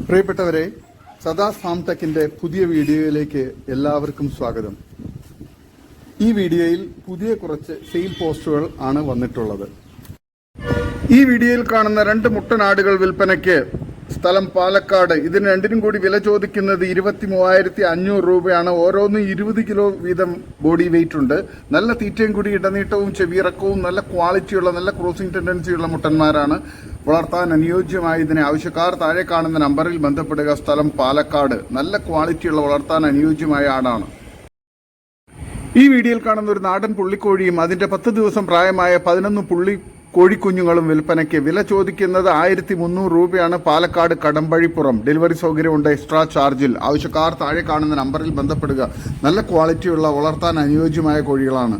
പ്രിയപ്പെട്ടവരെ, സദാസ് ഫാം ടെക്കിന്റെ പുതിയ വീഡിയോയിലേക്ക് എല്ലാവർക്കും സ്വാഗതം. ഈ വീഡിയോയിൽ പുതിയ കുറച്ച് സെയിൽ പോസ്റ്റുകൾ ആണ് വന്നിട്ടുള്ളത്. ഈ വീഡിയോയിൽ കാണുന്ന 2 മുട്ടനാടുകൾ വിൽപ്പനയ്ക്ക്. സ്ഥലം പാലക്കാട്. ഇതിന് രണ്ടിനും കൂടി വില ചോദിക്കുന്നത് 23,500 രൂപയാണ്. ഓരോന്നും 20 കിലോ വീതം ബോഡി വെയിറ്റ് ഉണ്ട്. നല്ല തീറ്റയും കൂടി ഇടനീട്ടവും ചെവിയിറക്കവും നല്ല ക്വാളിറ്റിയുള്ള നല്ല ക്രോസിംഗ് ടെൻഡൻസിയുള്ള മുട്ടന്മാരാണ്. വളർത്താൻ അനുയോജ്യമായ ഇതിനെ ആവശ്യക്കാർ താഴെ കാണുന്ന നമ്പറിൽ ബന്ധപ്പെടുക. സ്ഥലം പാലക്കാട്. നല്ല ക്വാളിറ്റിയുള്ള വളർത്താൻ അനുയോജ്യമായ ആടാണ്. ഈ വീഡിയോയിൽ കാണുന്ന ഒരു നാടൻ പുള്ളിക്കോഴിയും അതിന്റെ 10 ദിവസം പ്രായമായ 11 പുള്ളി കോഴിക്കുഞ്ഞുങ്ങളും വിൽപ്പനയ്ക്ക്. വില ചോദിക്കുന്നത് 1300 രൂപയാണ്. പാലക്കാട് കടമ്പഴിപ്പുറം. ഡെലിവറി സൗകര്യമുണ്ട് എക്സ്ട്രാ ചാർജിൽ. ആവശ്യക്കാർ താഴെ കാണുന്ന നമ്പറിൽ ബന്ധപ്പെടുക. നല്ല ക്വാളിറ്റിയുള്ള വളർത്താൻ അനുയോജ്യമായ കോഴികളാണ്.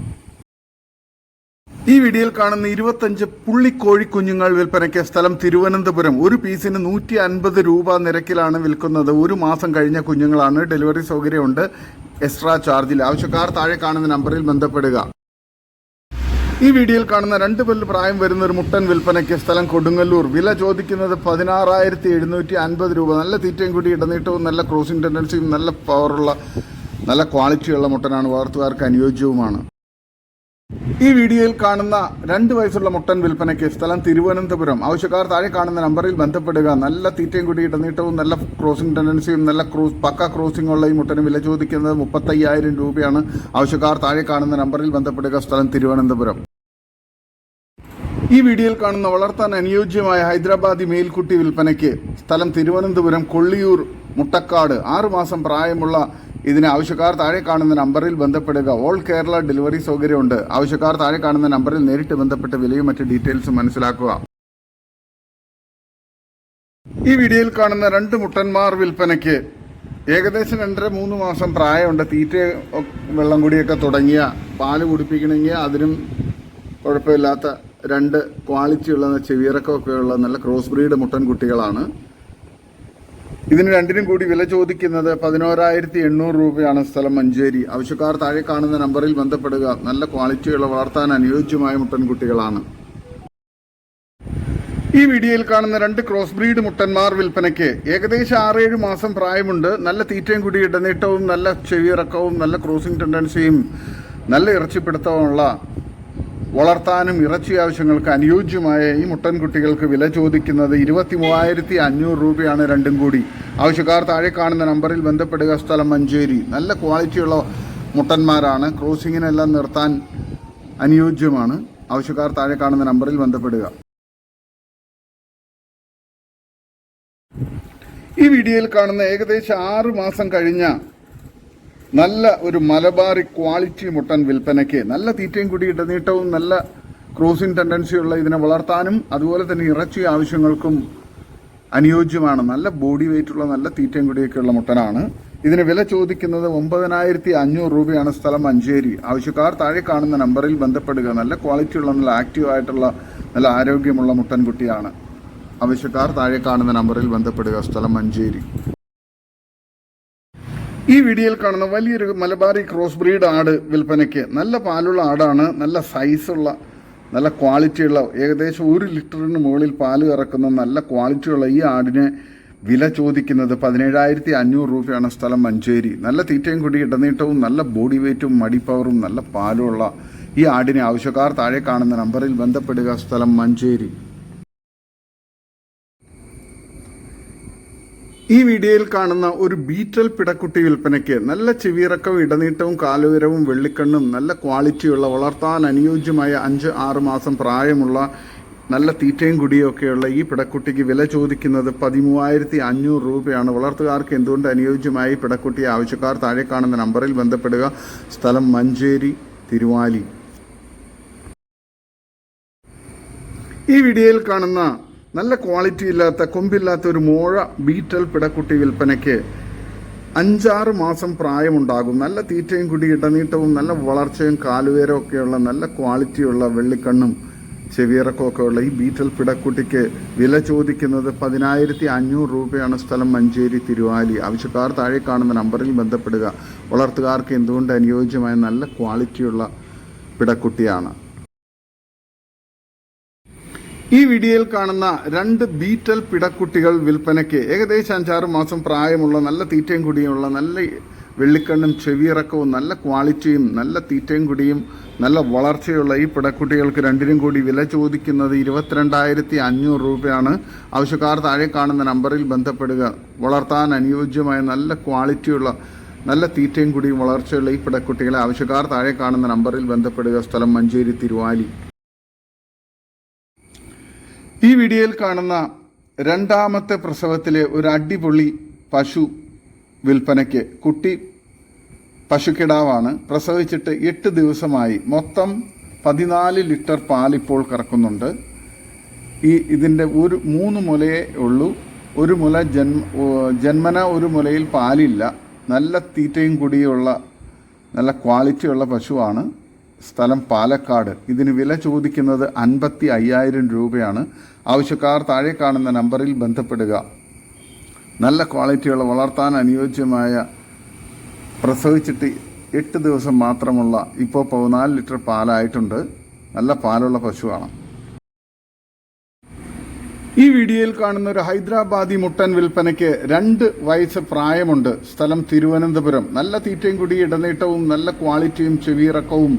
ഈ വീഡിയോയിൽ കാണുന്ന 25 പുള്ളിക്കോഴിക്കുഞ്ഞുങ്ങൾ വിൽപ്പനയ്ക്ക്. സ്ഥലം തിരുവനന്തപുരം. ഒരു പീസിന് 150 രൂപ നിരക്കിലാണ് വിൽക്കുന്നത്. 1 മാസം കഴിഞ്ഞ കുഞ്ഞുങ്ങളാണ്. ഡെലിവറി സൗകര്യമുണ്ട് എക്സ്ട്രാ ചാർജിൽ. ആവശ്യക്കാർ താഴെ കാണുന്ന നമ്പറിൽ ബന്ധപ്പെടുക. ഈ വീഡിയോയിൽ കാണുന്ന 2 പല്ല് പ്രായം വരുന്ന ഒരു മുട്ടൻ വിൽപ്പനയ്ക്ക്. സ്ഥലം കൊടുങ്ങല്ലൂർ. വില ചോദിക്കുന്നത് 16,750 രൂപ. നല്ല തീറ്റയും കൂടി ഇടനീട്ടവും നല്ല ക്രോസിംഗ് ടെൻഡൻസിയും നല്ല പവറുള്ള നല്ല ക്വാളിറ്റിയുള്ള മുട്ടനാണ്. വളർത്തുകാർക്ക് അനുയോജ്യവുമാണ്. ഈ വീഡിയോയിൽ കാണുന്ന 2 വയസ്സുള്ള മുട്ടൻ വിൽപ്പനയ്ക്ക്. സ്ഥലം തിരുവനന്തപുരം. ആവശ്യക്കാർ താഴെ കാണുന്ന നമ്പറിൽ ബന്ധപ്പെടുക. നല്ല തീറ്റയും കൂടി ഇടനീട്ടവും നല്ല ക്രോസിംഗ് ടെൻഡൻസിയും നല്ല പക്ക ക്രോസിംഗ് ഉള്ള ഈ മുട്ടന് വില ചോദിക്കുന്നത് 35,000 രൂപയാണ്. ആവശ്യക്കാർ താഴെ കാണുന്ന നമ്പറിൽ ബന്ധപ്പെടുക. സ്ഥലം തിരുവനന്തപുരം. ഈ വീഡിയോയിൽ കാണുന്ന വളർത്താൻ അനുയോജ്യമായ ഹൈദരാബാദി മേൽക്കുട്ടി വിൽപ്പനയ്ക്ക്. സ്ഥലം തിരുവനന്തപുരം കൊള്ളിയൂർ മുട്ടക്കാട്. 6 മാസം പ്രായമുള്ള ഇതിന് ആവശ്യക്കാർ താഴെ കാണുന്ന നമ്പറിൽ ബന്ധപ്പെടുക. ഓൾ കേരള ഡെലിവറി സൗകര്യമുണ്ട്. ആവശ്യക്കാർ താഴെ കാണുന്ന നമ്പറിൽ നേരിട്ട് ബന്ധപ്പെട്ട് വിലയും മറ്റ് ഡീറ്റെയിൽസും മനസ്സിലാക്കുക. ഈ വീഡിയോയിൽ കാണുന്ന 2 മുട്ടന്മാർ വിൽപ്പനയ്ക്ക്. ഏകദേശം 2.5-3 മാസം പ്രായമുണ്ട്. തീറ്റ വെള്ളം കൂടിയൊക്കെ തുടങ്ങിയ പാല് കുടിപ്പിക്കണമെങ്കിൽ അതിനും കുഴപ്പമില്ലാത്ത 2 ക്വാളിറ്റിയുള്ള ചെവിയിറക്കമൊക്കെയുള്ള നല്ല ക്രോസ് ബ്രീഡ് മുട്ടൻ കുട്ടികളാണ്. ഇതിന് രണ്ടിനും കൂടി വില ചോദിക്കുന്നത് 11,800 രൂപയാണ്. സ്ഥലം മഞ്ചേരി. ആവശ്യക്കാർ താഴെ കാണുന്ന നമ്പറിൽ ബന്ധപ്പെടുക. നല്ല ക്വാളിറ്റിയുള്ള വളർത്താൻ അനുയോജ്യമായ മുട്ടൻകുട്ടികളാണ്. ഈ വീഡിയോയിൽ കാണുന്ന 2 ക്രോസ് ബ്രീഡ് മുട്ടന്മാർ വിൽപ്പനയ്ക്ക്. ഏകദേശം 6-7 മാസം പ്രായമുണ്ട്. നല്ല തീറ്റയും കൂടി ഇടനീട്ടവും നല്ല ചെവിയിറക്കവും നല്ല ക്രോസിംഗ് ടെൻഡൻസിയും നല്ല ഇറച്ചിപ്പിടുത്തവുമുള്ള വളർത്താനും ഇറച്ചി ആവശ്യങ്ങൾക്ക് അനുയോജ്യമായ ഈ മുട്ടൻകുട്ടികൾക്ക് വില ചോദിക്കുന്നത് 23,500 രൂപയാണ്. രണ്ടും കൂടി. ആവശ്യക്കാർ താഴെ കാണുന്ന നമ്പറിൽ ബന്ധപ്പെടുക. സ്ഥലം മഞ്ചേരി. നല്ല ക്വാളിറ്റിയുള്ള മുട്ടന്മാരാണ്. ക്രോസിങ്ങിനെല്ലാം നിർത്താൻ അനുയോജ്യമാണ്. ആവശ്യക്കാർ താഴെ കാണുന്ന നമ്പറിൽ ബന്ധപ്പെടുക. ഈ വീഡിയോയിൽ കാണുന്ന ഏകദേശം 6 മാസം കഴിഞ്ഞ നല്ല ഒരു മലബാറി ക്വാളിറ്റി മുട്ടൻ വിൽപ്പനയ്ക്ക്. നല്ല തീറ്റയും കൂടി ഇടനീട്ടവും നല്ല ക്രോസിംഗ് ടെൻഡൻസിയുള്ള ഇതിനെ വളർത്താനും അതുപോലെ തന്നെ ഇറച്ചി ആവശ്യങ്ങൾക്കും അനുയോജ്യമാണ്. നല്ല ബോഡി വെയിറ്റുള്ള നല്ല തീറ്റയും കൂടിയൊക്കെയുള്ള മുട്ടനാണ്. ഇതിന് വില ചോദിക്കുന്നത് 9,500 രൂപയാണ്. സ്ഥലം മഞ്ചേരി. ആവശ്യക്കാർ താഴെ കാണുന്ന നമ്പറിൽ ബന്ധപ്പെടുക. നല്ല ക്വാളിറ്റിയുള്ള നല്ല ആക്റ്റീവ് ആയിട്ടുള്ള നല്ല ആരോഗ്യമുള്ള മുട്ടൻകുട്ടിയാണ്. ആവശ്യക്കാർ താഴെ കാണുന്ന നമ്പറിൽ ബന്ധപ്പെടുക. സ്ഥലം മഞ്ചേരി. ഈ വീഡിയോയിൽ കാണുന്ന വലിയൊരു മലബാറി ക്രോസ് ബ്രീഡ് ആട് വിൽപ്പനയ്ക്ക്. നല്ല പാലുള്ള ആടാണ്. നല്ല സൈസുള്ള നല്ല ക്വാളിറ്റിയുള്ള ഏകദേശം 1 ലിറ്ററിന് മുകളിൽ പാല് ഇറക്കുന്ന നല്ല ക്വാളിറ്റിയുള്ള ഈ ആടിന് വില ചോദിക്കുന്നത് 17,500 രൂപയാണ്. സ്ഥലം മഞ്ചേരി. നല്ല തീറ്റയും കൂടി ഇടനീട്ടവും നല്ല ബോഡി വെയിറ്റും മടിപ്പവറും നല്ല പാലുമുള്ള ഈ ആടിനെ ആവശ്യക്കാർ താഴെ കാണുന്ന നമ്പറിൽ ബന്ധപ്പെടുക. സ്ഥലം മഞ്ചേരി. ഈ വീഡിയോയിൽ കാണുന്ന ഒരു ബീറ്റൽ പിടക്കുട്ടി വിൽപ്പനയ്ക്ക്. നല്ല ചെവിയിറക്കവും ഇടനീട്ടവും കാലുയരവും വെള്ളിക്കണ്ണും നല്ല ക്വാളിറ്റിയുള്ള വളർത്താൻ അനുയോജ്യമായ 5-6 മാസം പ്രായമുള്ള നല്ല തീറ്റയും കുടിയൊക്കെയുള്ള ഈ പിടക്കുട്ടിക്ക് വില ചോദിക്കുന്നത് 13,500 രൂപയാണ്. വളർത്തുകാർക്ക് എന്തുകൊണ്ട് അനുയോജ്യമായ ഈ പിടക്കുട്ടിയെ ആവശ്യക്കാർ താഴെ കാണുന്ന നമ്പറിൽ ബന്ധപ്പെടുക. സ്ഥലം മഞ്ചേരി തിരുവാലി. ഈ വീഡിയോയിൽ കാണുന്ന നല്ല ക്വാളിറ്റി ഇല്ലാത്ത കൊമ്പില്ലാത്ത ഒരു മോഴ ബീറ്റൽ പിടക്കുട്ടി വിൽപ്പനയ്ക്ക്. 5-6 മാസം പ്രായമുണ്ടാകും. നല്ല തീറ്റയും കൂടി ഇടനീട്ടവും നല്ല വളർച്ചയും കാലുവേരവും ഒക്കെയുള്ള നല്ല ക്വാളിറ്റിയുള്ള വെള്ളിക്കണ്ണും ചെവിയിറക്കമൊക്കെ ഉള്ള ഈ ബീറ്റൽ പിടക്കുട്ടിക്ക് വില ചോദിക്കുന്നത് 10,500 രൂപയാണ്. സ്ഥലം മഞ്ചേരി തിരുവാലി. ആവശ്യക്കാർ താഴെ കാണുന്ന നമ്പറിൽ ബന്ധപ്പെടുക. വളർത്തുകാർക്ക് എന്തുകൊണ്ട് അനുയോജ്യമായ നല്ല ക്വാളിറ്റിയുള്ള പിടക്കുട്ടിയാണ്. ഈ വീഡിയോയിൽ കാണുന്ന 2 ബീറ്റൽ പിടക്കുട്ടികൾ വിൽപ്പനയ്ക്ക്. ഏകദേശം 5-6 മാസം പ്രായമുള്ള, നല്ല തീറ്റയും കുടിയുമുള്ള, നല്ല വെള്ളിക്കണ്ണും ചെവിയിറക്കവും നല്ല ക്വാളിറ്റിയും നല്ല തീറ്റയും കുടിയും നല്ല വളർച്ചയുള്ള ഈ പിടക്കുട്ടികൾക്ക് രണ്ടിനും കൂടി വില ചോദിക്കുന്നത് 22,500 രൂപയാണ്. ആവശ്യക്കാർ താഴെ കാണുന്ന നമ്പറിൽ ബന്ധപ്പെടുക. വളർത്താൻ അനുയോജ്യമായ നല്ല ക്വാളിറ്റിയുള്ള നല്ല തീറ്റയും കുടിയും വളർച്ചയുള്ള ഈ പിടക്കുട്ടികളെ ആവശ്യക്കാർ താഴെ കാണുന്ന നമ്പറിൽ ബന്ധപ്പെടുക. സ്ഥലം മഞ്ചേരി തിരുവാലി. ഈ വീഡിയോയിൽ കാണുന്ന 2ാമത്തെ പ്രസവത്തിലെ ഒരു അടിപൊളി പശു വിൽപ്പനയ്ക്ക്. കുട്ടി പശുക്കിടാവാണ്. പ്രസവിച്ചിട്ട് 8 ദിവസമായി. മൊത്തം 14 ലിറ്റർ പാലിപ്പോൾ കറക്കുന്നുണ്ട്. ഇതിൻ്റെ 3 മുലയേ ഉള്ളൂ. ഒരു മുല ജന്മന ഒരു മുലയിൽ പാലില്ല. നല്ല തീറ്റയും കുടിയുള്ള നല്ല ക്വാളിറ്റിയുള്ള പശുവാണ്. സ്ഥലം പാലക്കാട്. ഇതിന് വില ചോദിക്കുന്നത് 55,000 രൂപയാണ്. ആവശ്യക്കാർ താഴെ കാണുന്ന നമ്പറിൽ ബന്ധപ്പെടുക. നല്ല ക്വാളിറ്റിയുള്ള വളർത്താൻ അനുയോജ്യമായ പ്രസവിച്ചിട്ട് 8 ദിവസം മാത്രമുള്ള, ഇപ്പോൾ 14 ലിറ്റർ പാലായിട്ടുണ്ട്. നല്ല പാലുള്ള പശുവാണ്. ഈ വീഡിയോയിൽ കാണുന്ന ഒരു ഹൈദരാബാദി മുട്ടൻ വിൽപ്പനയ്ക്ക്. 2 വയസ്സ് പ്രായമുണ്ട്. സ്ഥലം തിരുവനന്തപുരം. നല്ല തീറ്റയും കുടി ഇടനീട്ടവും നല്ല ക്വാളിറ്റിയും ചെവിയിറക്കവും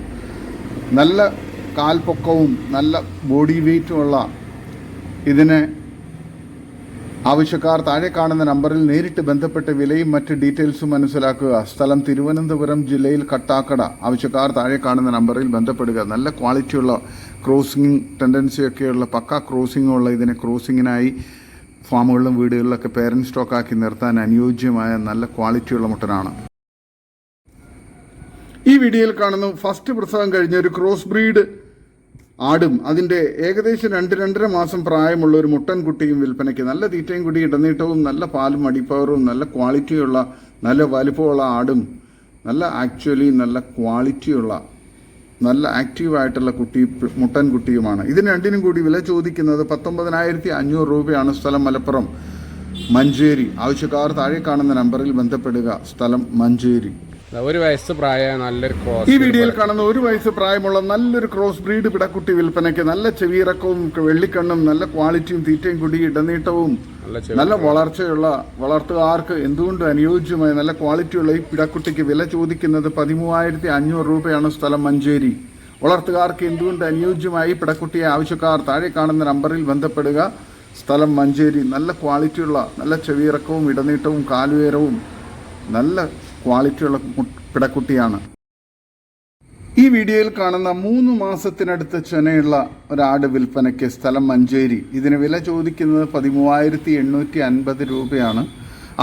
നല്ല കാൽപ്പൊക്കവും നല്ല ബോഡി വെയ്റ്റുമുള്ള ഇതിന് ആവശ്യക്കാർ താഴെ കാണുന്ന നമ്പറിൽ നേരിട്ട് ബന്ധപ്പെട്ട് വിലയും മറ്റ് ഡീറ്റെയിൽസും മനസ്സിലാക്കുക. സ്ഥലം തിരുവനന്തപുരം ജില്ലയിൽ കട്ടാക്കട. ആവശ്യക്കാർ താഴെ കാണുന്ന നമ്പറിൽ ബന്ധപ്പെടുക. നല്ല ക്വാളിറ്റിയുള്ള ക്രോസിംഗ് ടെൻഡൻസിയൊക്കെയുള്ള പക്ക ക്രോസിങ്ങുള്ള ഇതിനെ ക്രോസിങ്ങിനായി ഫാമുകളിലും വീടുകളിലൊക്കെ പേരൻറ് സ്റ്റോക്കാക്കി നിർത്താൻ അനുയോജ്യമായ നല്ല ക്വാളിറ്റിയുള്ള മുട്ടനാണ്. ഈ വീഡിയോയിൽ കാണുന്നു ഫസ്റ്റ് പ്രസവം കഴിഞ്ഞ ഒരു ക്രോസ് ബ്രീഡ് ആടും അതിൻ്റെ ഏകദേശം 2-2.5 മാസം പ്രായമുള്ള ഒരു മുട്ടൻ കുട്ടിയും വിൽപ്പനയ്ക്ക്. നല്ല തീറ്റയും കുടി ഇടനീട്ടവും നല്ല പാലും അടിപ്പവറും നല്ല ക്വാളിറ്റിയുള്ള നല്ല വലിപ്പമുള്ള ആടും നല്ല ക്വാളിറ്റിയുള്ള നല്ല ആക്റ്റീവായിട്ടുള്ള മുട്ടൻ കുട്ടിയുമാണ്. ഇതിന് രണ്ടിനും കൂടി വില ചോദിക്കുന്നത് 19,500 രൂപയാണ്. സ്ഥലം മലപ്പുറം മഞ്ചേരി. ആവശ്യക്കാർ താഴെ കാണുന്ന നമ്പറിൽ ബന്ധപ്പെടുക. സ്ഥലം മഞ്ചേരി. 1 വയസ്സ് പ്രായമായ നല്ലൊരു ക്രോസ്. ഈ വീഡിയോയിൽ കാണുന്ന 1 വയസ്സ് പ്രായമുള്ള നല്ലൊരു ക്രോസ് ബ്രീഡ് പിടക്കുട്ടി വിൽപ്പനയ്ക്ക്. നല്ല ചെവിയിറക്കവും വെള്ളിക്കണ്ണും നല്ല ക്വാളിറ്റിയും തീറ്റയും കുടി ഇടനീട്ടവും നല്ല വളർച്ചയുള്ള വളർത്തുകാർക്ക് എന്തുകൊണ്ട് അനുയോജ്യമായ നല്ല ക്വാളിറ്റിയുള്ള ഈ പിടക്കുട്ടിക്ക് വില ചോദിക്കുന്നത് 13,500 രൂപയാണ്. സ്ഥലം മഞ്ചേരി. വളർത്തുകാർക്ക് എന്തുകൊണ്ട് അനുയോജ്യമായി പിടക്കുട്ടിയെ ആവശ്യക്കാർ താഴെ കാണുന്ന നമ്പറിൽ ബന്ധപ്പെടുക. സ്ഥലം മഞ്ചേരി. നല്ല ക്വാളിറ്റിയുള്ള നല്ല ചെവിയിറക്കവും ഇടനീട്ടവും കാലുയരവും നല്ല ക്വാളിറ്റിയുള്ള പിടക്കുട്ടിയാണ്. ഈ വീഡിയോയിൽ കാണുന്ന 3 മാസത്തിനടുത്ത് ചെനയുള്ള ഒരാട് വിൽപ്പനയ്ക്ക്. സ്ഥലം മഞ്ചേരി. ഇതിന് വില ചോദിക്കുന്നത് 13,850 രൂപയാണ്.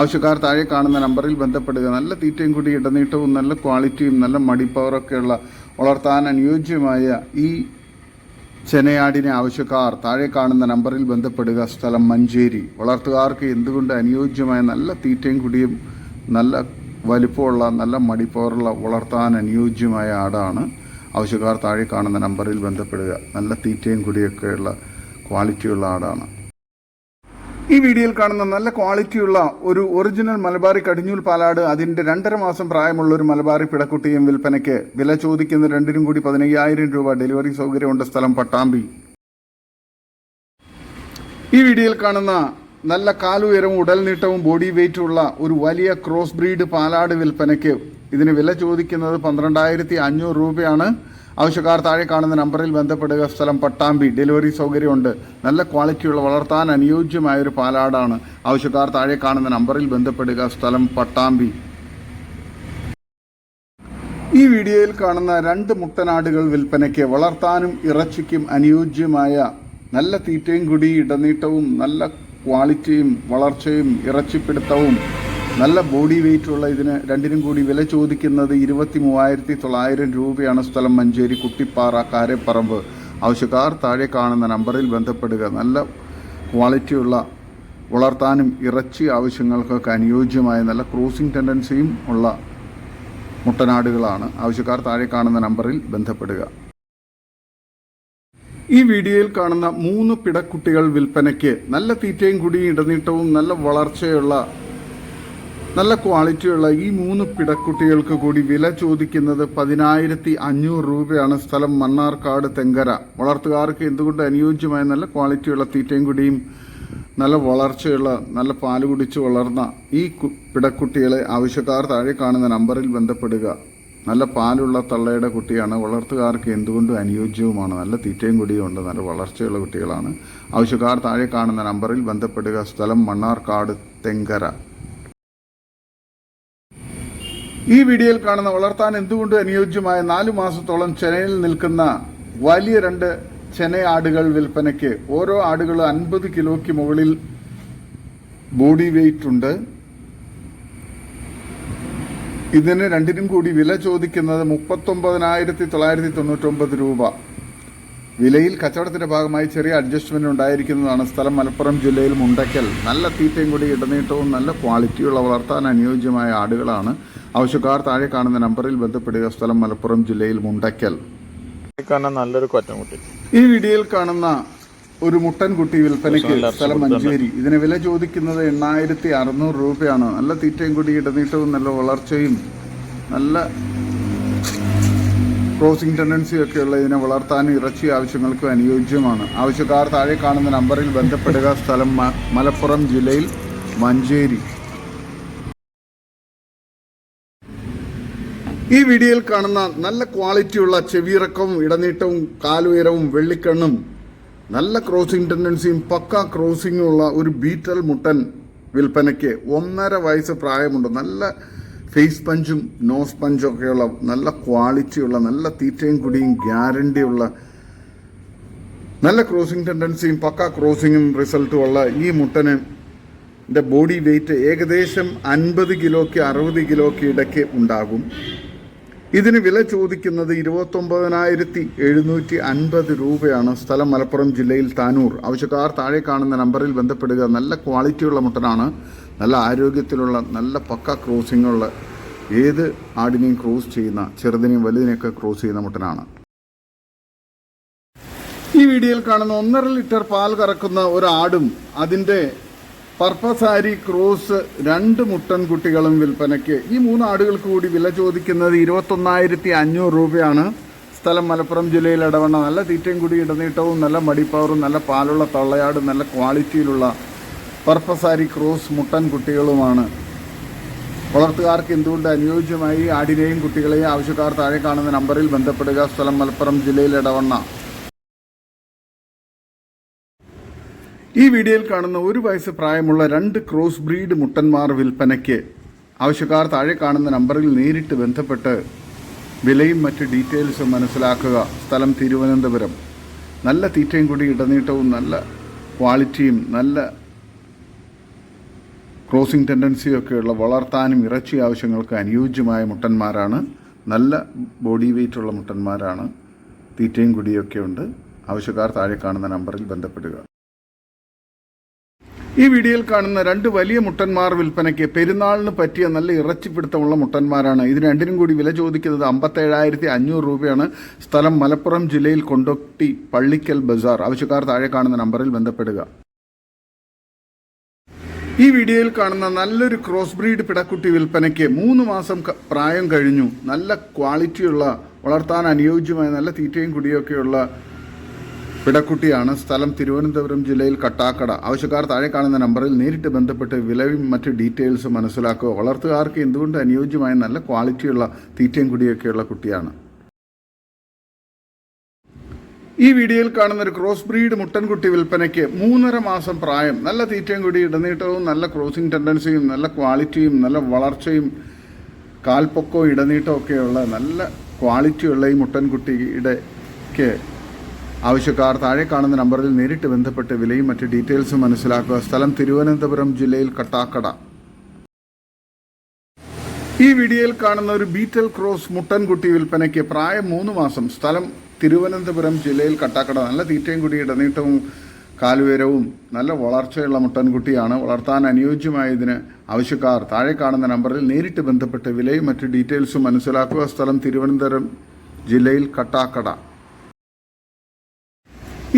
ആവശ്യക്കാർ താഴെ കാണുന്ന നമ്പറിൽ ബന്ധപ്പെടുക. നല്ല തീറ്റയും കൂടി ഇടനീട്ടവും നല്ല ക്വാളിറ്റിയും നല്ല മടിപ്പവറൊക്കെയുള്ള വളർത്താൻ അനുയോജ്യമായ ഈ ചെനയാടിനെ ആവശ്യക്കാർ താഴെ കാണുന്ന നമ്പറിൽ ബന്ധപ്പെടുക. സ്ഥലം മഞ്ചേരി. വളർത്തുകാർക്ക് എന്തുകൊണ്ട് അനുയോജ്യമായ നല്ല തീറ്റയും കുടിയും നല്ല വലിപ്പമുള്ള നല്ല മടിപ്പവറുള്ള വളർത്താൻ അനുയോജ്യമായ ആടാണ്. ആവശ്യക്കാർ താഴെ കാണുന്ന നമ്പറിൽ ബന്ധപ്പെടുക. നല്ല തീറ്റയും കുടിയൊക്കെയുള്ള ക്വാളിറ്റിയുള്ള ആടാണ്. ഈ വീഡിയോയിൽ കാണുന്ന നല്ല ക്വാളിറ്റിയുള്ള ഒരു ഒറിജിനൽ മലബാറി കടിഞ്ഞൂൽ പാലാട് അതിൻ്റെ 2.5 മാസം പ്രായമുള്ള ഒരു മലബാറി പിടക്കുട്ടിയും വിൽപ്പനയ്ക്ക്. വില ചോദിക്കുന്ന രണ്ടിനും കൂടി 15,000 രൂപ. ഡെലിവറി സൗകര്യമുണ്ട്. സ്ഥലം പട്ടാമ്പി. ഈ വീഡിയോയിൽ കാണുന്ന നല്ല കാലുയരവും ഉടൽ നീട്ടവും ബോഡി വെയ്റ്റുള്ള ഒരു വലിയ ക്രോസ് ബ്രീഡ് പാലാട് വിൽപ്പനയ്ക്ക്. ഇതിന് വില ചോദിക്കുന്നത് 12,500 രൂപയാണ്. ആവശ്യക്കാർ താഴെ കാണുന്ന നമ്പറിൽ ബന്ധപ്പെടുക. സ്ഥലം പട്ടാമ്പി. ഡെലിവറി സൗകര്യമുണ്ട്. നല്ല ക്വാളിറ്റിയുള്ള വളർത്താൻ അനുയോജ്യമായ ഒരു പാലാടാണ്. ആവശ്യക്കാർ താഴെ കാണുന്ന നമ്പറിൽ ബന്ധപ്പെടുക. സ്ഥലം പട്ടാമ്പി. ഈ വീഡിയോയിൽ കാണുന്ന 2 മുട്ടനാടുകൾ വിൽപ്പനയ്ക്ക്. വളർത്താനും ഇറച്ചിക്കും അനുയോജ്യമായ നല്ല തീറ്റയും കുടി ഇടനീട്ടവും നല്ല ക്വാളിറ്റിയും വളർച്ചയും ഇറച്ചിപ്പിടുത്തവും നല്ല ബോഡി വെയ്റ്റുള്ള ഇതിന് രണ്ടിനും കൂടി വില ചോദിക്കുന്നത് 23,900 രൂപയാണ്. സ്ഥലം മഞ്ചേരി കുട്ടിപ്പാറ കാരേപ്പറമ്പ്. ആവശ്യക്കാർ താഴെ കാണുന്ന നമ്പറിൽ ബന്ധപ്പെടുക. നല്ല ക്വാളിറ്റിയുള്ള വളർത്താനും ഇറച്ചി ആവശ്യങ്ങൾക്കൊക്കെ അനുയോജ്യമായ നല്ല ക്രോസിംഗ് ടെൻഡൻസിയും ഉള്ള മുട്ടനാടുകളാണ്. ആവശ്യക്കാർ താഴെ കാണുന്ന നമ്പറിൽ ബന്ധപ്പെടുക. ഈ വീഡിയോയിൽ കാണുന്ന 3 പിടക്കുട്ടികൾ വിൽപ്പനയ്ക്ക്. നല്ല തീറ്റയും കുടിയും ഇടനീട്ടവും നല്ല വളർച്ചയുള്ള നല്ല ക്വാളിറ്റിയുള്ള ഈ 3 പിടക്കുട്ടികൾക്ക് കൂടി വില ചോദിക്കുന്നത് 10,500 രൂപയാണ്. സ്ഥലം മണ്ണാർക്കാട് തെങ്കര. വളർത്തുകാർക്ക് എന്തുകൊണ്ട് അനുയോജ്യമായ നല്ല ക്വാളിറ്റിയുള്ള തീറ്റയും കുടിയും നല്ല വളർച്ചയുള്ള നല്ല പാല് കുടിച്ച് വളർന്ന ഈ പിടക്കുട്ടികളെ ആവശ്യക്കാർ താഴെ കാണുന്ന നമ്പറിൽ ബന്ധപ്പെടുക. നല്ല പാലുള്ള തള്ളയുടെ കുട്ടിയാണ്. വളർത്തുകാർക്ക് എന്തുകൊണ്ടും അനുയോജ്യവുമാണ്. നല്ല തീറ്റയും കുടിയും ഉണ്ട്. നല്ല വളർച്ചയുള്ള കുട്ടികളാണ്. ആവശ്യക്കാർ താഴെ കാണുന്ന നമ്പറിൽ ബന്ധപ്പെടുക. സ്ഥലം മണ്ണാർക്കാട് തെങ്കര. ഈ വീഡിയോയിൽ കാണുന്ന വളർത്താൻ എന്തുകൊണ്ടും അനുയോജ്യമായ 4 മാസത്തോളം ചെനയിൽ നിൽക്കുന്ന വലിയ 2 ചെനയാടുകൾ വിൽപ്പനയ്ക്ക്. ഓരോ ആടുകൾ 50 കിലോയ്ക്ക് മുകളിൽ ബോഡി വെയിറ്റ് ഉണ്ട്. ഇതിന് രണ്ടിനും കൂടി വില ചോദിക്കുന്നത് 39,999 രൂപ. വിലയിൽ കച്ചവടത്തിന്റെ ഭാഗമായി ചെറിയ അഡ്ജസ്റ്റ്മെന്റ് ഉണ്ടായിരിക്കുന്നതാണ്. സ്ഥലം മലപ്പുറം ജില്ലയിൽ മുണ്ടക്കൽ. നല്ല തീറ്റയും കൂടി ഇടനീട്ടവും നല്ല ക്വാളിറ്റിയുള്ള വളർത്താൻ അനുയോജ്യമായ ആടുകളാണ്. ആവശ്യക്കാർ താഴെ കാണുന്ന നമ്പറിൽ ബന്ധപ്പെടുക. സ്ഥലം മലപ്പുറം ജില്ലയിൽ മുണ്ടക്കൽ. നല്ലൊരു കൊറ്റൻകുട്ടി. ഈ വീഡിയോയിൽ കാണുന്ന ഒരു മുട്ടൻകുട്ടി വിൽപ്പനയ്ക്ക്. സ്ഥലം മഞ്ചേരി. ഇതിന് വില ചോദിക്കുന്നത് 8,600 രൂപയാണ്. നല്ല തീറ്റയും കൂടി ഇടനീട്ടവും നല്ല വളർച്ചയും നല്ല ക്രോസിംഗ് ടെൻഡൻസി ഒക്കെയുള്ള ഇതിനെ വളർത്താനും ഇറച്ചി ആവശ്യങ്ങൾക്കും അനുയോജ്യമാണ്. ആവശ്യക്കാർ താഴെ കാണുന്ന നമ്പറിൽ ബന്ധപ്പെടുക. സ്ഥലം മലപ്പുറം ജില്ലയിൽ മഞ്ചേരി. ഈ വീഡിയോയിൽ കാണുന്ന നല്ല ക്വാളിറ്റിയുള്ള ചെവിയിറക്കവും ഇടനീട്ടവും കാലുയരവും വെള്ളിക്കണ്ണും നല്ല ക്രോസിംഗ് ടെൻഡൻസിയും പക്ക ക്രോസിംഗും ഉള്ള ഒരു ബീറ്റൽ മുട്ടൻ വിൽപ്പനയ്ക്ക്. 1.5 വയസ്സ് പ്രായമുണ്ട്. നല്ല ഫേസ് പഞ്ചും നോസ് പഞ്ചും ഒക്കെയുള്ള നല്ല ക്വാളിറ്റിയുള്ള നല്ല തീറ്റയും കുടിയും ഗ്യാരണ്ടിയുള്ള നല്ല ക്രോസിംഗ് ടെൻഡൻസിയും പക്ക ക്രോസിംഗും റിസൾട്ടും ഉള്ള ഈ മുട്ടൻ്റെ ബോഡി വെയിറ്റ് ഏകദേശം 50 കിലോയ്ക്ക് 60 കിലോയ്ക്ക് ഇടയ്ക്ക് ഉണ്ടാകും. ഇതിന് വില ചോദിക്കുന്നത് 29,750 രൂപയാണ്. സ്ഥലം മലപ്പുറം ജില്ലയിൽ താനൂർ. ആവശ്യക്കാർ താഴെ കാണുന്ന നമ്പറിൽ ബന്ധപ്പെടുക. നല്ല ക്വാളിറ്റിയുള്ള മുട്ടനാണ്. നല്ല ആരോഗ്യത്തിലുള്ള നല്ല പക്ക ക്രോസിങ്ങുള്ള ഏത് ആടിനെയും ക്രോസ് ചെയ്യുന്ന ചെറുതിനെയും വലുതിനെയൊക്കെ ക്രോസ് ചെയ്യുന്ന മുട്ടനാണ്. ഈ വീഡിയോയിൽ കാണുന്ന 1.5 ലിറ്റർ പാൽ കറക്കുന്ന ഒരു ആടും അതിൻ്റെ പർപ്പസാരി ക്രോസ് 2 മുട്ടൻകുട്ടികളും വിൽപ്പനയ്ക്ക്. ഈ 3 ആടുകൾക്ക് കൂടി വില ചോദിക്കുന്നത് 21,500 രൂപയാണ്. സ്ഥലം മലപ്പുറം ജില്ലയിൽ ഇടവണ്ണ. നല്ല തീറ്റയും കൂടി ഇടനീട്ടവും നല്ല മടിപ്പവറും നല്ല പാലുള്ള തള്ളയാടും നല്ല ക്വാളിറ്റിയിലുള്ള പർപ്പസാരി ക്രോസ് മുട്ടൻകുട്ടികളുമാണ്. വളർത്തുകാർക്ക് എന്തുകൊണ്ട് അനുയോജ്യമായി ആടിനെയും കുട്ടികളെയും ആവശ്യക്കാർ താഴെ കാണുന്ന നമ്പറിൽ ബന്ധപ്പെടുക. സ്ഥലം മലപ്പുറം ജില്ലയിൽ ഇടവണ്ണ. ഈ വീഡിയോയിൽ കാണുന്ന 1 വയസ്സ് പ്രായമുള്ള 2 ക്രോസ് ബ്രീഡ് മുട്ടന്മാർ വിൽപ്പനയ്ക്ക്. ആവശ്യക്കാർ താഴെ കാണുന്ന നമ്പറിൽ നേരിട്ട് ബന്ധപ്പെട്ട് വിലയും മറ്റ് ഡീറ്റെയിൽസും മനസ്സിലാക്കുക. സ്ഥലം തിരുവനന്തപുരം. നല്ല തീറ്റയും കൂടി ഇടനീട്ടവും നല്ല ക്വാളിറ്റിയും നല്ല ക്രോസിംഗ് ടെൻഡൻസിയും ഒക്കെയുള്ള വളർത്താനും ഇറച്ചി ആവശ്യങ്ങൾക്ക് അനുയോജ്യമായ മുട്ടന്മാരാണ്. നല്ല ബോഡി വെയിറ്റുള്ള മുട്ടന്മാരാണ്. തീറ്റയും കുടിയൊക്കെ ഉണ്ട്. ആവശ്യക്കാർ താഴെ കാണുന്ന നമ്പറിൽ ബന്ധപ്പെടുക. ഈ വീഡിയോയിൽ കാണുന്ന 2 വലിയ മുട്ടന്മാർ വിൽപ്പനയ്ക്ക്. പെരുന്നാളിന് പറ്റിയ നല്ല ഇറച്ചിപ്പിടുത്തമുള്ള മുട്ടന്മാരാണ്. ഇതിന് രണ്ടിനും കൂടി വില ചോദിക്കുന്നത് 57,500 രൂപയാണ്. സ്ഥലം മലപ്പുറം ജില്ലയിൽ കൊണ്ടോട്ടി പള്ളിക്കൽ ബസാർ. ആവശ്യക്കാർ താഴെ കാണുന്ന നമ്പറിൽ ബന്ധപ്പെടുക. ഈ വീഡിയോയിൽ കാണുന്ന നല്ലൊരു ക്രോസ് ബ്രീഡ് പിടക്കുട്ടി വിൽപ്പനയ്ക്ക്. 3 മാസം പ്രായം കഴിഞ്ഞു. നല്ല ക്വാളിറ്റിയുള്ള വളർത്താൻ അനുയോജ്യമായ നല്ല തീറ്റയും കുടിയൊക്കെയുള്ള പിടക്കുട്ടിയാണ്. സ്ഥലം തിരുവനന്തപുരം ജില്ലയിൽ കട്ടാക്കട. ആവശ്യക്കാർ താഴെ കാണുന്ന നമ്പറിൽ നേരിട്ട് ബന്ധപ്പെട്ട് വിലയും മറ്റ് ഡീറ്റെയിൽസ് മനസ്സിലാക്കുക. വളർത്തുകാർക്ക് എന്തുകൊണ്ട് അനുയോജ്യമായ നല്ല ക്വാളിറ്റിയുള്ള തീറ്റയും കുടിയൊക്കെയുള്ള കുട്ടിയാണ്. ഈ വീഡിയോയിൽ കാണുന്ന ഒരു ക്രോസ് ബ്രീഡ് മുട്ടൻകുട്ടി വിൽപ്പനയ്ക്ക്. 3.5 മാസം പ്രായം. നല്ല തീറ്റയും കുടി ഇടനീട്ടവും നല്ല ക്രോസിംഗ് ടെൻഡൻസിയും നല്ല ക്വാളിറ്റിയും നല്ല വളർച്ചയും കാൽപ്പൊക്കവും ഇടനീട്ടവും ഒക്കെയുള്ള നല്ല ക്വാളിറ്റിയുള്ള ഈ മുട്ടൻകുട്ടിയുടെക്ക് ആവശ്യക്കാർ താഴെ കാണുന്ന നമ്പറിൽ നേരിട്ട് ബന്ധപ്പെട്ട് വിലയും മറ്റ് ഡീറ്റെയിൽസും മനസ്സിലാക്കുക. സ്ഥലം തിരുവനന്തപുരം ജില്ലയിൽ കട്ടാക്കട. ഈ വീഡിയോയിൽ കാണുന്ന ഒരു ബീറ്റൽ ക്രോസ് മുട്ടൻകുട്ടി വിൽപ്പനയ്ക്ക്. പ്രായം 3 മാസം. സ്ഥലം തിരുവനന്തപുരം ജില്ലയിൽ കട്ടാക്കട. നല്ല തീറ്റയും കുടി ഇടനീട്ടവും കാലുയരവും നല്ല വളർച്ചയുള്ള മുട്ടൻകുട്ടിയാണ്. വളർത്താൻ അനുയോജ്യമായതിന് ആവശ്യക്കാർ താഴെ കാണുന്ന നമ്പറിൽ നേരിട്ട് ബന്ധപ്പെട്ട് വിലയും മറ്റ് ഡീറ്റെയിൽസും മനസ്സിലാക്കുക. സ്ഥലം തിരുവനന്തപുരം ജില്ലയിൽ കട്ടാക്കട.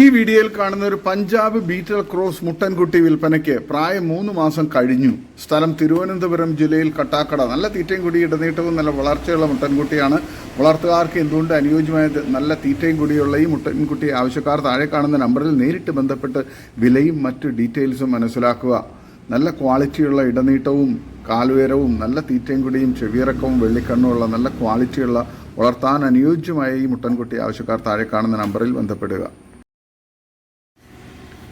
ഈ വീഡിയോയിൽ കാണുന്ന ഒരു പഞ്ചാബ് ബീറ്റൽ ക്രോസ് മുട്ടൻകുട്ടി വിൽപ്പനയ്ക്ക് പ്രായം 3 മാസം കഴിഞ്ഞു. സ്ഥലം തിരുവനന്തപുരം ജില്ലയിൽ കട്ടാക്കട. നല്ല തീറ്റയും കൂടി ഇടനീട്ടവും നല്ല വളർച്ചയുള്ള മുട്ടൻകുട്ടിയാണ്. വളർത്തുകാർക്ക് എന്തുകൊണ്ട് അനുയോജ്യമായ നല്ല തീറ്റയും കൂടിയുള്ള ഈ മുട്ടൻകുട്ടി ആവശ്യക്കാർ താഴെ കാണുന്ന നമ്പറിൽ നേരിട്ട് ബന്ധപ്പെട്ട് വിലയും മറ്റു ഡീറ്റെയിൽസും മനസ്സിലാക്കുക. നല്ല ക്വാളിറ്റിയുള്ള ഇടനീട്ടവും കാലുയരവും നല്ല തീറ്റയും കൂടിയും ചെവിയിറക്കവും വെള്ളിക്കണ്ണുമുള്ള നല്ല ക്വാളിറ്റിയുള്ള വളർത്താൻ അനുയോജ്യമായ ഈ മുട്ടൻകുട്ടി ആവശ്യക്കാർ താഴെ കാണുന്ന നമ്പറിൽ ബന്ധപ്പെടുക.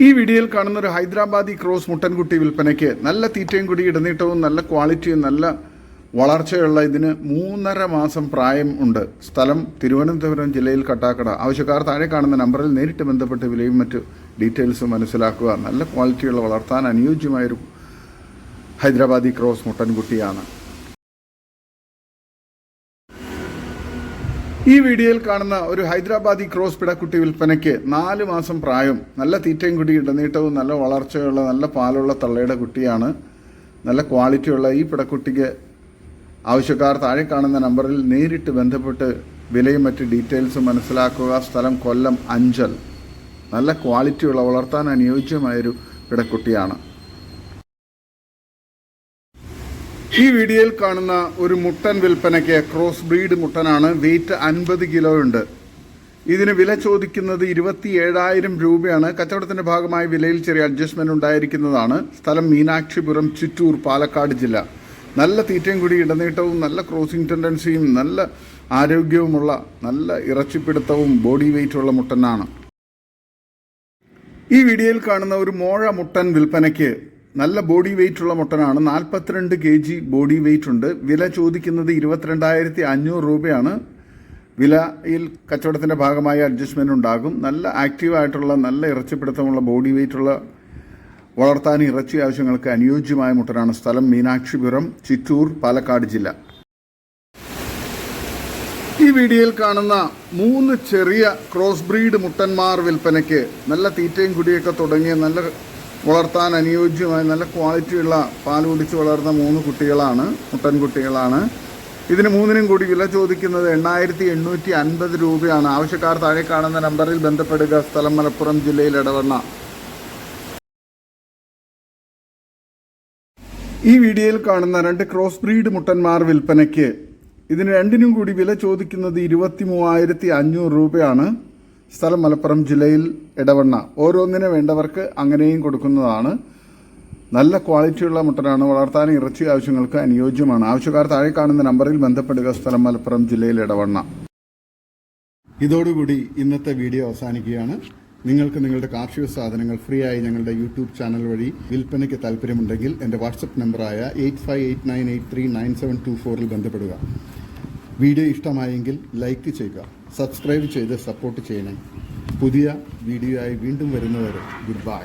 ഈ വീഡിയോയിൽ കാണുന്ന ഒരു ഹൈദരാബാദി ക്രോസ് മുട്ടൻകുട്ടി വിൽപ്പനയ്ക്ക് നല്ല തീറ്റയും കൂടി ഇടനീട്ടവും നല്ല ക്വാളിറ്റിയും നല്ല വളർച്ചയുള്ള ഇതിന് 3.5 മാസം പ്രായം ഉണ്ട്. സ്ഥലം തിരുവനന്തപുരം ജില്ലയിൽ കട്ടാക്കട. ആവശ്യക്കാർ താഴെ കാണുന്ന നമ്പറിൽ നേരിട്ട് ബന്ധപ്പെട്ട് വിലയും മറ്റു ഡീറ്റെയിൽസും മനസ്സിലാക്കുക. നല്ല ക്വാളിറ്റിയുള്ള വളർത്താൻ അനുയോജ്യമായൊരു ഹൈദരാബാദി ക്രോസ് മുട്ടൻകുട്ടിയാണ്. ഈ വീഡിയോയിൽ കാണുന്ന ഒരു ഹൈദരാബാദി ക്രോസ് പിടക്കുട്ടി വിൽപ്പനയ്ക്ക് 4 മാസം പ്രായം, നല്ല തീറ്റയും കൂടി ഇടനീട്ടവും നല്ല വളർച്ചയുള്ള നല്ല പാലുള്ള തള്ളയുടെ കുട്ടിയാണ്. നല്ല ക്വാളിറ്റിയുള്ള ഈ പിടക്കുട്ടിക്ക് ആവശ്യക്കാർ താഴെ കാണുന്ന നമ്പറിൽ നേരിട്ട് ബന്ധപ്പെട്ട് വിലയും മറ്റ് ഡീറ്റെയിൽസും മനസ്സിലാക്കുക. സ്ഥലം കൊല്ലം അഞ്ചൽ. നല്ല ക്വാളിറ്റിയുള്ള വളർത്താൻ അനുയോജ്യമായൊരു പിടക്കുട്ടിയാണ്. ഈ വീഡിയോയിൽ കാണുന്ന ഒരു മുട്ടൻ വിൽപ്പനയ്ക്ക് ക്രോസ് ബ്രീഡ് മുട്ടനാണ്. വെയിറ്റ് 50 കിലോ ഉണ്ട്. ഇതിന് വില ചോദിക്കുന്നത് 27,000 രൂപയാണ്. കച്ചവടത്തിന്റെ ഭാഗമായി വിലയിൽ ചെറിയ അഡ്ജസ്റ്റ്മെന്റ് ഉണ്ടായിരിക്കുന്നതാണ്. സ്ഥലം മീനാക്ഷിപുരം, ചിറ്റൂർ, പാലക്കാട് ജില്ല. നല്ല തീറ്റയും കൂടി ഇടനീട്ടവും നല്ല ക്രോസിംഗ് ടെൻഡൻസിയും നല്ല ആരോഗ്യവുമുള്ള നല്ല ഇറച്ചിപ്പിടുത്തവും ബോഡി വെയിറ്റുള്ള മുട്ടനാണ്. ഈ വീഡിയോയിൽ കാണുന്ന ഒരു മോഴ മുട്ടൻ വിൽപ്പനയ്ക്ക് നല്ല ബോഡി വെയിറ്റ് ഉള്ള മുട്ടനാണ്. 42 kg ബോഡി വെയിറ്റ് ഉണ്ട്. വില ചോദിക്കുന്നത് 22,500 രൂപയാണ്. വിലയിൽ കച്ചവടത്തിന്റെ ഭാഗമായി അഡ്ജസ്റ്റ്മെന്റ് ഉണ്ടാകും. നല്ല ആക്റ്റീവായിട്ടുള്ള നല്ല ഇറച്ചിപ്പിടുത്തമുള്ള ബോഡി വെയിറ്റുള്ള വളർത്താൻ ഇറച്ചി ആവശ്യങ്ങൾക്ക് അനുയോജ്യമായ മുട്ടനാണ്. സ്ഥലം മീനാക്ഷിപുരം, ചിറ്റൂർ, പാലക്കാട് ജില്ല. ഈ വീഡിയോയിൽ കാണുന്ന 3 ചെറിയ ക്രോസ് ബ്രീഡ് മുട്ടന്മാർ വിൽപ്പനയ്ക്ക് നല്ല തീറ്റയും കുടിയൊക്കെ തുടങ്ങിയ നല്ല വളർത്താൻ അനുയോജ്യമായ നല്ല ക്വാളിറ്റിയുള്ള പാൽ കുടിച്ച് വളർന്ന 3 കുട്ടികളാണ്, മുട്ടൻകുട്ടികളാണ്. ഇതിന് 3നും കൂടി വില ചോദിക്കുന്നത് 8,850 രൂപയാണ്. ആവശ്യക്കാർ താഴെ കാണുന്ന നമ്പറിൽ ബന്ധപ്പെടുക. സ്ഥലം മലപ്പുറം ജില്ലയിൽ എടവണ്ണ. ഈ വീഡിയോയിൽ കാണുന്ന 2 ക്രോസ് ബ്രീഡ് മുട്ടന്മാർ വിൽപ്പനയ്ക്ക് ഇതിന് 2നും കൂടി വില ചോദിക്കുന്നത് 23,500 രൂപയാണ്. സ്ഥലം മലപ്പുറം ജില്ലയിൽ എടവണ്ണ. ഓരോന്നിനെ വേണ്ടവർക്ക് അങ്ങനെയും കൊടുക്കുന്നതാണ്. നല്ല ക്വാളിറ്റിയുള്ള മുട്ടനാണ്. വളർത്താൻ ഇറച്ചി ആവശ്യങ്ങൾക്ക് അനുയോജ്യമാണ്. ആവശ്യക്കാർ താഴെ കാണുന്ന നമ്പറിൽ ബന്ധപ്പെടുക. സ്ഥലം മലപ്പുറം ജില്ലയിൽ എടവണ്ണ. ഇതോടുകൂടി ഇന്നത്തെ വീഡിയോ അവസാനിക്കുകയാണ്. നിങ്ങൾക്ക് നിങ്ങളുടെ കാർഷിക സാധനങ്ങൾ ഫ്രീ ആയി ഞങ്ങളുടെ യൂട്യൂബ് ചാനൽ വഴി വിൽപ്പനയ്ക്ക് താല്പര്യമുണ്ടെങ്കിൽ എൻ്റെ വാട്സപ്പ് നമ്പറായ 8589839724 ബന്ധപ്പെടുക. വീഡിയോ ഇഷ്ടമായെങ്കിൽ ലൈക്ക് ചെയ്യുക, സബ്സ്ക്രൈബ് ചെയ്ത് സപ്പോർട്ട് ചെയ്യണേ. പുതിയ വീഡിയോ ആയി വീണ്ടും വരുന്നവരെ ഗുഡ് ബൈ.